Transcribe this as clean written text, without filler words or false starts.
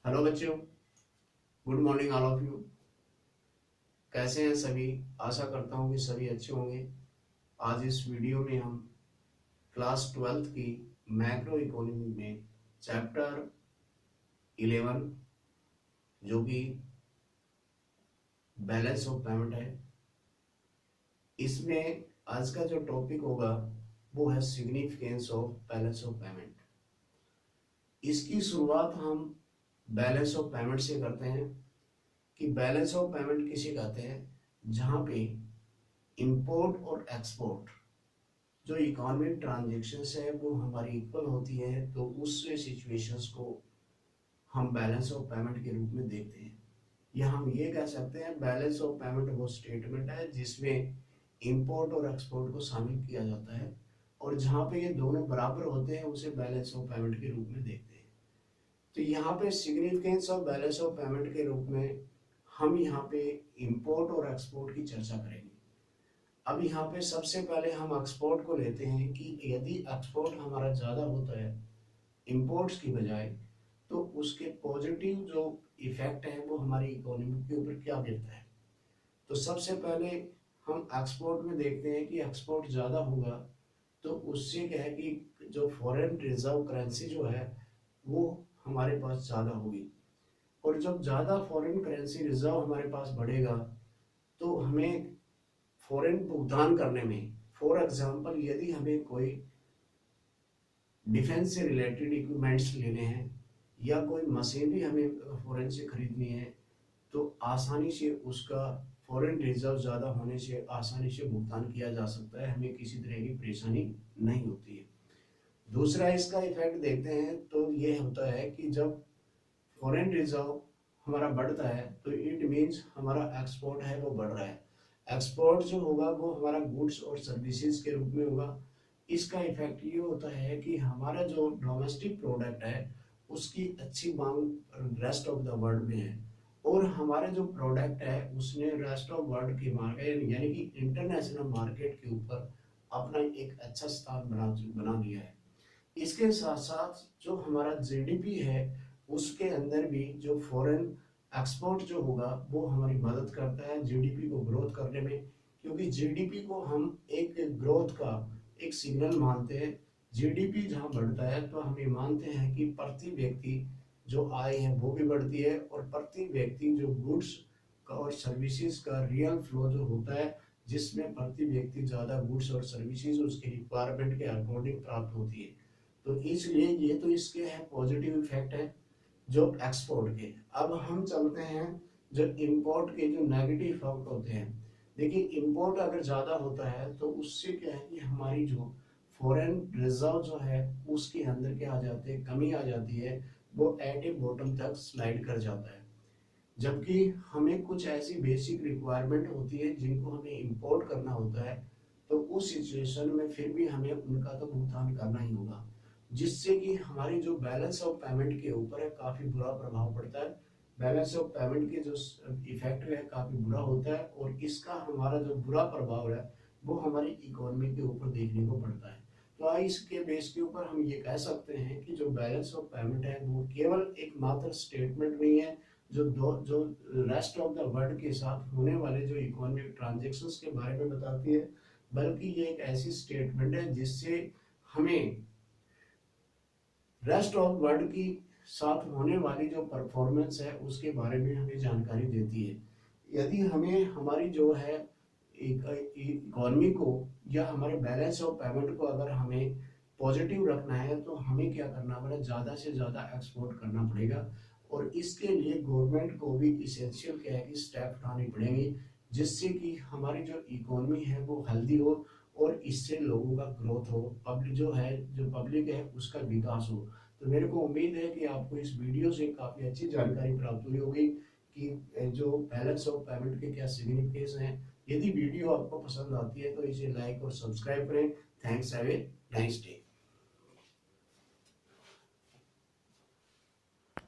Hello बच्चों, good morning all of you. कैसे हैं सभी? आशा करता हूँ कि सभी अच्छे होंगे। आज इस वीडियो में हम क्लास 12th की मैक्रो इकोनॉमी में चैप्टर 11 जो कि बैलेंस ऑफ पेमेंट है, इसमें आज का जो टॉपिक होगा वो है significance of balance of payment. इसकी शुरुआत हम बैलेंस ऑफ पेमेंट से करते हैं कि बैलेंस ऑफ पेमेंट किसे कहते हैं, जहाँ पे इंपोर्ट और एक्सपोर्ट जो इकोनॉमिक ट्रांजेक्शन्स है वो हमारी इक्वल होती है, तो उस सिचुएशंस को हम बैलेंस ऑफ पेमेंट के रूप में देखते हैं। या हम ये कह सकते हैं बैलेंस ऑफ पेमेंट वो स्टेटमेंट है जिसमें इंपोर्ट और एक्सपोर्ट को शामिल किया जाता है, और जहाँ पे ये दोनों बराबर होते हैं उसे बैलेंस ऑफ पेमेंट के रूप में देखते हैं। तो यहाँ पे significance of balance of payment के रूप में हम यहाँ पे इंपोर्ट और एक्सपोर्ट की चर्चा करेंगे। अब यहाँ पे सबसे पहले हम एक्सपोर्ट को लेते हैं कि यदि एक्सपोर्ट हमारा ज़्यादा होता है इंपोर्ट्स की बजाय, तो उसके पॉजिटिव जो इफेक्ट है वो हमारी इकोनॉमी के ऊपर क्या गिरता है। तो सबसे पहले हम एक्सपोर्ट में देखते हैं कि एक्सपोर्ट ज़्यादा होगा तो उससे क्या है कि जो फॉरेन रिजर्व करेंसी जो है वो हमारे पास ज़्यादा होगी, और जब ज़्यादा फॉरेन करेंसी रिजर्व हमारे पास बढ़ेगा तो हमें फॉरेन भुगतान करने में, फॉर एग्जांपल यदि हमें कोई डिफेंस से रिलेटेड इक्विपमेंट्स लेने हैं या कोई मशीन भी हमें फॉरेन से खरीदनी है, तो आसानी से उसका फॉरेन रिजर्व ज़्यादा होने से आसानी से भुगतान किया जा सकता है, हमें किसी तरह की परेशानी नहीं होती है। दूसरा इसका इफेक्ट देखते हैं तो ये होता है कि जब फॉरेन रिजर्व हमारा बढ़ता है तो इट मीन्स हमारा एक्सपोर्ट है वो बढ़ रहा है। एक्सपोर्ट जो होगा वो हमारा गुड्स और सर्विसेज के रूप में होगा। इसका इफेक्ट ये होता है कि हमारा जो डोमेस्टिक प्रोडक्ट है उसकी अच्छी मांग रेस्ट ऑफ द वर्ल्ड में है, और हमारा जो प्रोडक्ट है उसने रेस्ट ऑफ वर्ल्ड की मार्केट यानी कि इंटरनेशनल मार्केट के ऊपर अपना एक अच्छा स्थान बना लिया है। इसके साथ साथ जो हमारा जीडीपी है उसके अंदर भी जो फॉरेन एक्सपोर्ट जो होगा वो हमारी मदद करता है जीडीपी को ग्रोथ करने में, क्योंकि जीडीपी को हम एक ग्रोथ का एक सिग्नल मानते हैं। जीडीपी जहाँ बढ़ता है तो हम ये मानते हैं कि प्रति व्यक्ति जो आय है वो भी बढ़ती है, और प्रति व्यक्ति जो गुड्स का और सर्विसेज का रियल फ्लो जो होता है, जिसमें प्रति व्यक्ति ज़्यादा गुड्स और सर्विसेज उसके रिक्वायरमेंट के अकॉर्डिंग प्राप्त होती है। तो इसलिए ये तो इसके है पॉजिटिव इफेक्ट है जो एक्सपोर्ट के। अब हम चलते हैं जो इंपोर्ट के जो नेगेटिव इफेक्ट होते हैं। देखिए इंपोर्ट अगर ज़्यादा होता है तो उससे क्या है कि हमारी जो फॉरेन रिजर्व जो है उसके अंदर क्या आ जाते हैं, कमी आ जाती है, वो एट ए बॉटम तक स्लाइड कर जाता है। जबकि हमें कुछ ऐसी बेसिक रिक्वायरमेंट होती है जिनको हमें इंपोर्ट करना होता है, तो उस सिचुएशन में फिर भी हमें उनका तो भुगतान करना ही होगा, जिससे कि हमारी जो बैलेंस ऑफ पेमेंट के ऊपर है काफ़ी बुरा प्रभाव पड़ता है। बैलेंस ऑफ पेमेंट के जो इफेक्ट है काफ़ी बुरा होता है, और इसका हमारा जो बुरा प्रभाव है वो हमारी इकोनॉमी के ऊपर देखने को पड़ता है। तो आज इसके बेस के ऊपर हम ये कह सकते हैं कि जो बैलेंस ऑफ पेमेंट है वो केवल एक मात्र स्टेटमेंट नहीं है जो रेस्ट ऑफ द वर्ल्ड के साथ होने वाले जो इकोनॉमिक ट्रांजेक्शन्स के बारे में बताती है, बल्कि ये एक ऐसी स्टेटमेंट है जिससे हमें रेस्ट ऑफ वर्ल्ड की साथ होने वाली जो परफॉर्मेंस है उसके बारे में हमें जानकारी देती है। यदि हमें हमारी जो है इकोनॉमी को या हमारे बैलेंस ऑफ पेमेंट को अगर हमें पॉजिटिव रखना है तो हमें क्या करना पड़ेगा, ज़्यादा से ज़्यादा एक्सपोर्ट करना पड़ेगा, और इसके लिए गवर्नमेंट को भी इसेंशियल क्या है कि स्टेप उठाने पड़ेंगे, जिससे कि हमारी जो इकोनॉमी है वो हेल्दी हो और इससे लोगों का ग्रोथ हो, पब्लिक जो है जो पब्लिक है उसका विकास हो। तो मेरे को उम्मीद है कि आपको इस वीडियो से काफ़ी अच्छी जानकारी प्राप्त हुई होगी कि जो बैलेंस ऑफ पेमेंट के क्या सिग्निफिकेंस हैं। यदि वीडियो आपको पसंद आती है तो इसे लाइक और सब्सक्राइब करें। Thanks, have a nice day.